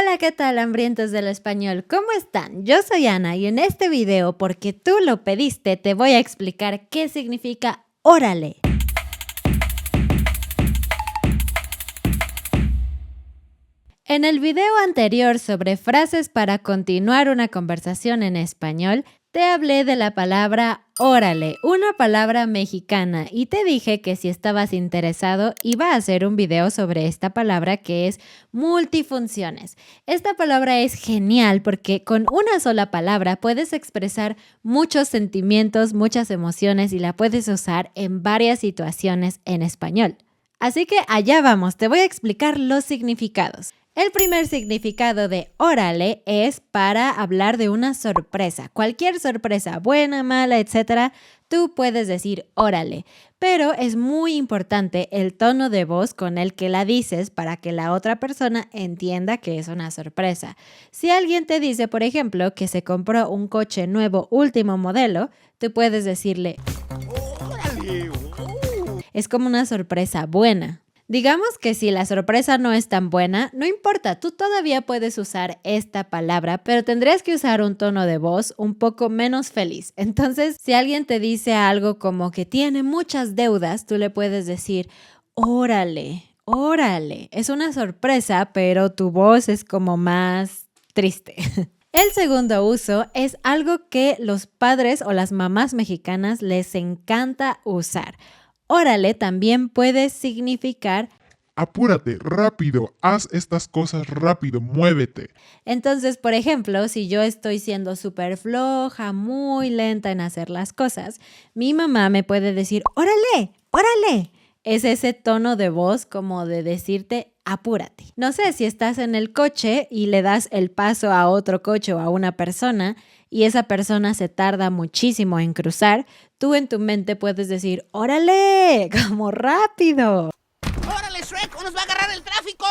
Hola, ¿qué tal, hambrientos del español? ¿Cómo están? Yo soy Ana y en este video, porque tú lo pediste, te voy a explicar qué significa órale. En el video anterior sobre frases para continuar una conversación en español, te hablé de la palabra órale, una palabra mexicana, y te dije que si estabas interesado iba a hacer un video sobre esta palabra que es multifunciones. Esta palabra es genial porque con una sola palabra puedes expresar muchos sentimientos, muchas emociones y la puedes usar en varias situaciones en español. Así que allá vamos, te voy a explicar los significados. El primer significado de órale es para hablar de una sorpresa. Cualquier sorpresa, buena, mala, etc., tú puedes decir órale. Pero es muy importante el tono de voz con el que la dices para que la otra persona entienda que es una sorpresa. Si alguien te dice, por ejemplo, que se compró un coche nuevo último modelo, tú puedes decirle órale. Es como una sorpresa buena. Digamos que si la sorpresa no es tan buena, no importa, tú todavía puedes usar esta palabra, pero tendrías que usar un tono de voz un poco menos feliz. Entonces, si alguien te dice algo como que tiene muchas deudas, tú le puedes decir, órale, órale. Es una sorpresa, pero tu voz es como más triste. El segundo uso es algo que los padres o las mamás mexicanas les encanta usar. Órale también puede significar apúrate, rápido, haz estas cosas rápido, muévete. Entonces, por ejemplo, si yo estoy siendo súper floja, muy lenta en hacer las cosas, mi mamá me puede decir, órale, órale. Es ese tono de voz como de decirte, apúrate. No sé, si estás en el coche y le das el paso a otro coche o a una persona y esa persona se tarda muchísimo en cruzar, tú en tu mente puedes decir, órale, como rápido. ¡Órale, Shrek! ¡O nos va a agarrar el tráfico!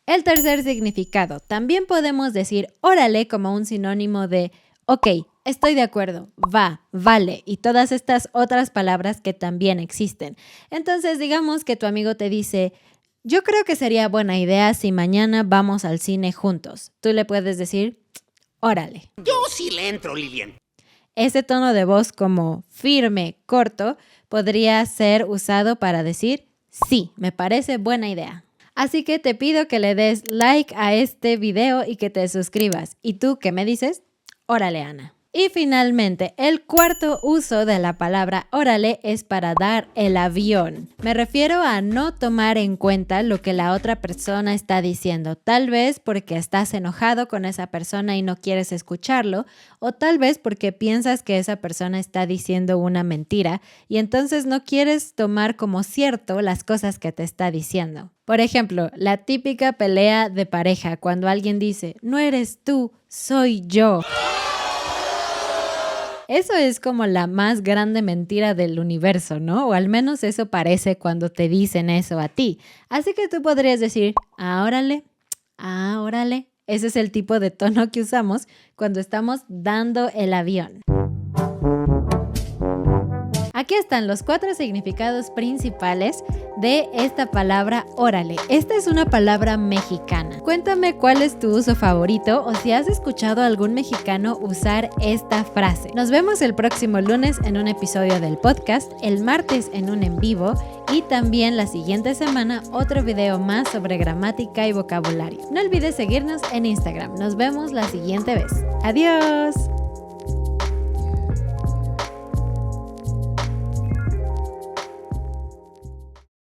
El tercer significado. También podemos decir órale como un sinónimo de ok, estoy de acuerdo, va, vale y todas estas otras palabras que también existen. Entonces, digamos que tu amigo te dice, yo creo que sería buena idea si mañana vamos al cine juntos. Tú le puedes decir, órale. Yo sí le entro, Lilian. Ese tono de voz como firme, corto, podría ser usado para decir, sí, me parece buena idea. Así que te pido que le des like a este video y que te suscribas. ¿Y tú qué me dices? Órale, Ana. Y finalmente, el cuarto uso de la palabra órale es para dar el avión. Me refiero a no tomar en cuenta lo que la otra persona está diciendo. Tal vez porque estás enojado con esa persona y no quieres escucharlo, o tal vez porque piensas que esa persona está diciendo una mentira y entonces no quieres tomar como cierto las cosas que te está diciendo. Por ejemplo, la típica pelea de pareja cuando alguien dice, no eres tú, soy yo. Eso es como la más grande mentira del universo, ¿no? O al menos eso parece cuando te dicen eso a ti. Así que tú podrías decir, órale. Ese es el tipo de tono que usamos cuando estamos dando el avión. Aquí están los 4 significados principales de esta palabra órale. Esta es una palabra mexicana. Cuéntame cuál es tu uso favorito o si has escuchado a algún mexicano usar esta frase. Nos vemos el próximo lunes en un episodio del podcast, el martes en un en vivo y también la siguiente semana otro video más sobre gramática y vocabulario. No olvides seguirnos en Instagram. Nos vemos la siguiente vez. ¡Adiós!